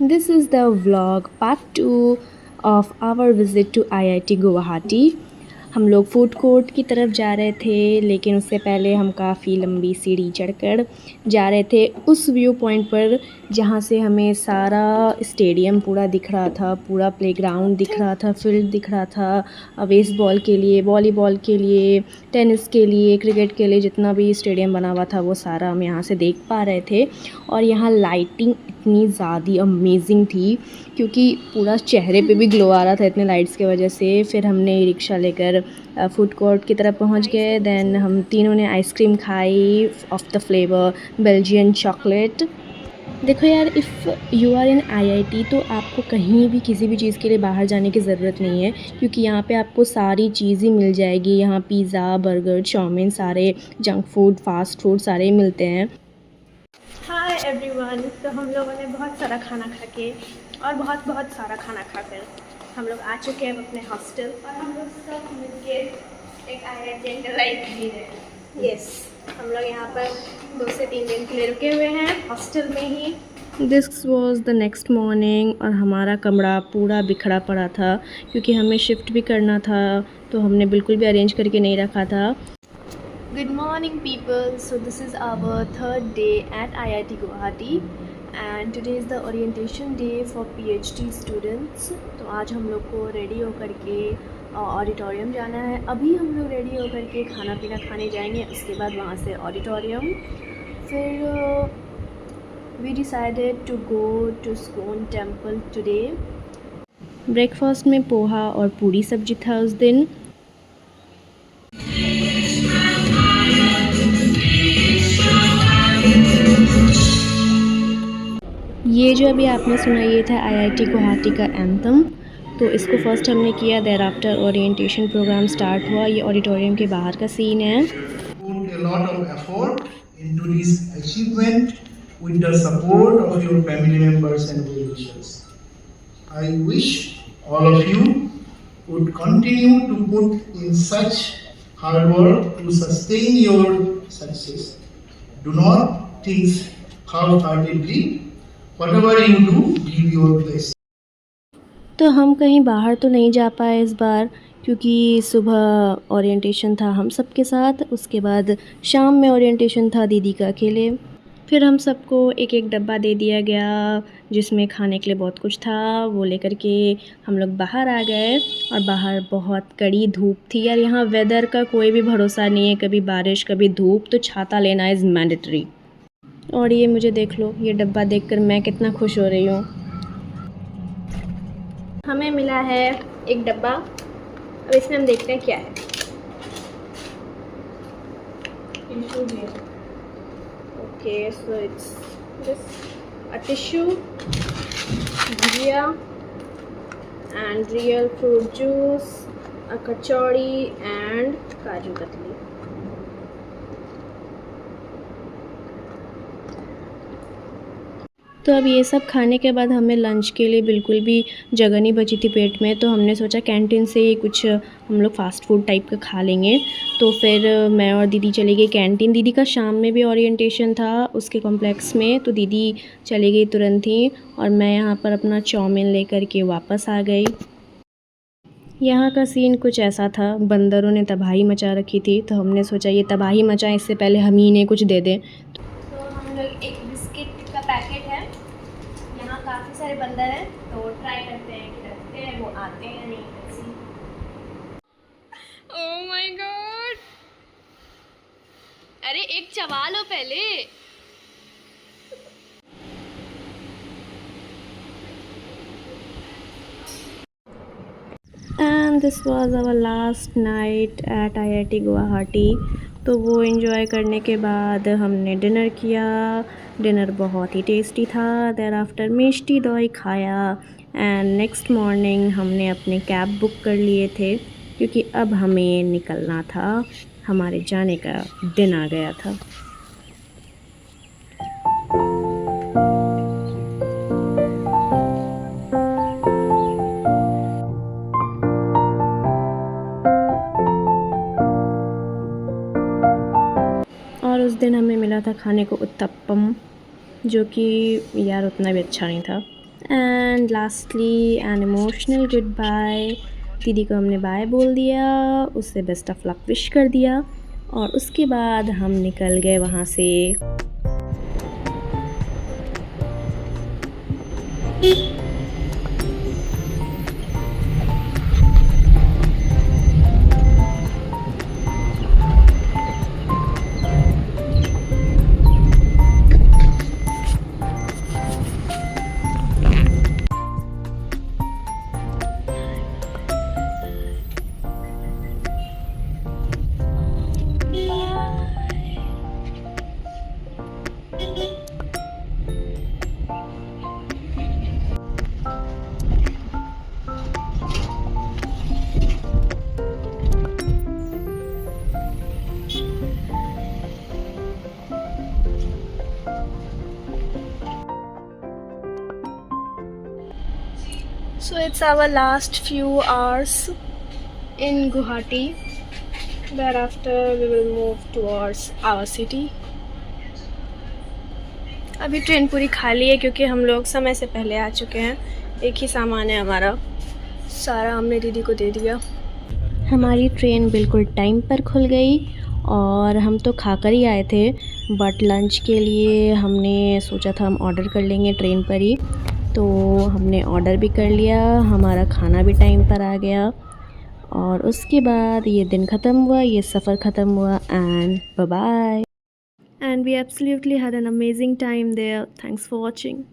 This is the vlog part 2 of our visit to IIT Guwahati. हम लोग food court की तरफ जा रहे थे, लेकिन उससे पहले हम काफ़ी लंबी सीढ़ी चढ़कर जा रहे थे उस व्यू पॉइंट पर जहाँ से हमें सारा स्टेडियम पूरा दिख रहा था, पूरा प्लेग्राउंड दिख रहा था, फील्ड दिख रहा था। बेसबॉल के लिए, वॉलीबॉल के लिए, टेनिस के लिए, क्रिकेट के लिए जितना भी स्टेडियम बना हुआ था वो सारा हम यहाँ से देख पा रहे थे। और यहाँ लाइटिंग इतनी ज़्यादा अमेजिंग थी क्योंकि पूरा चेहरे पे भी ग्लो आ रहा था इतने लाइट्स की वजह से। फिर हमने रिक्शा लेकर फूड कोर्ट की तरफ पहुंच गए। देन हम तीनों ने आइसक्रीम खाई of the flavour Belgian chocolate. देखो यार, if you are in IIT तो आपको कहीं भी किसी भी चीज़ के लिए बाहर जाने की ज़रूरत नहीं है, क्योंकि यहाँ पे आपको सारी चीज़ ही मिल जाएगी। यहाँ पिज़्ज़ा, बर्गर, चाउमीन, सारे जंक फूड, फास्ट फूड सारे मिलते हैं। हाय एवरीवन, तो हम लोगों ने बहुत सारा खाना खा के और बहुत सारा खाना खाकर हम लोग आ चुके हैं अपने हॉस्टल, और हम लोग सब मिलके एक आईआईटी लाइफ जी रहे हैं। यस, हम लोग यहाँ पर 2 से 3 दिन के लिए रुके हुए हैं हॉस्टल में ही। This was the next morning, और हमारा कमरा पूरा बिखरा पड़ा था क्योंकि हमें शिफ्ट भी करना था, तो हमने बिल्कुल भी अरेंज करके नहीं रखा था। Good morning people, so this is our 3rd day at IIT Guwahati and today is the orientation day for PhD students। तो आज हम लोग को रेडी होकर के ऑडिटोरियम जाना है। अभी हम लोग रेडी होकर के खाना पीना खाने जाएंगे, उसके बाद वहाँ से ऑडिटोरियम। फिर we decided to go to Scone Temple today। Breakfast में पोहा और पूरी सब्जी था उस दिन। ये जो अभी आपने सुना ये था आईआईटी गुवाहाटी का एंथम। तो इसको फर्स्ट हमने किया, thereafter orientation programme start हुआ। ये ऑडिटोरियम के बाहर का सीन है। Put a lot of effort into this achievement with the support of your family members and well-wishers. I wish all of you would continue to put in such hard work to sustain your success. Do not think half-heartedly. Whatever you do, give your best. तो हम कहीं बाहर तो नहीं जा पाए इस बार, क्योंकि सुबह ओरिएंटेशन था हम सब के साथ, उसके बाद शाम में ओरिएंटेशन था दीदी का अकेले। फिर हम सबको एक एक डब्बा दे दिया गया जिसमें खाने के लिए बहुत कुछ था। वो लेकर के हम लोग बाहर आ गए, और बाहर बहुत कड़ी धूप थी यार। यहाँ वेदर का कोई भी भरोसा नहीं है, कभी बारिश कभी धूप, तो छाता लेना इज़ मैंडेटरी। और ये मुझे देख लो, ये डब्बा देखकर मैं कितना खुश हो रही हूँ। हमें मिला है एक डब्बा, अब इसमें हम देखते हैं क्या है। Okay, so it's just a tissue, bhujia and real fruit juice, a kachori and kaju katli. तो अब ये सब खाने के बाद हमें लंच के लिए बिल्कुल भी जगह नहीं बची थी पेट में, तो हमने सोचा कैंटीन से ही कुछ हम लोग फ़ास्ट फूड टाइप का खा लेंगे। तो फिर मैं और दीदी चली गई कैंटीन। दीदी का शाम में भी ओरिएंटेशन था उसके कॉम्प्लेक्स में, तो दीदी चली गई तुरंत ही, और मैं यहाँ पर अपना चाउमीन लेकर के वापस आ गई। यहाँ का सीन कुछ ऐसा था, बंदरों ने तबाही मचा रखी थी, तो हमने सोचा ये तबाही मचाएं इससे पहले हम ही इन्हें कुछ दे दें। तो हम लोग एक बिस्किट का पैकेट है, यहाँ काफ़ी सारे बंदर हैं, तो ट्राई करते हैं कि रखते हैं वो आते हैं नहीं। ओह माय गॉड, अरे एक चबा लो पहले। And this was our last night at IIT Guwahati. तो वो एंजॉय करने के बाद हमने डिनर किया। डिनर बहुत ही टेस्टी था। देयर आफ्टर मिष्टी दोई खाया, एंड नेक्स्ट मॉर्निंग हमने अपने कैब बुक कर लिए थे क्योंकि अब हमें निकलना था, हमारे जाने का दिन आ गया था। और उस दिन हमें मिला था खाने को उत्तपम, जो कि यार उतना भी अच्छा नहीं था। And lastly an emotional goodbye. दीदी को हमने बाय बोल दिया, उससे बेस्ट ऑफ लक विश कर दिया और उसके बाद हम निकल गए वहाँ से। So it's our last few hours in Guwahati. Thereafter we will move towards our city. अभी ट्रेन पूरी खाली है क्योंकि हम लोग समय से पहले आ चुके हैं। एक ही सामान है हमारा, सारा हमने दीदी को दे दिया। हमारी ट्रेन बिल्कुल टाइम पर खुल गई और हम तो खाकर ही आए थे, बट लंच के लिए हमने सोचा था हम ऑर्डर कर लेंगे ट्रेन पर ही, तो हमने ऑर्डर भी कर लिया। हमारा खाना भी टाइम पर आ गया और उसके बाद ये दिन ख़त्म हुआ, ये सफ़र ख़त्म हुआ and bye bye. And we absolutely had an amazing time there. Thanks for watching.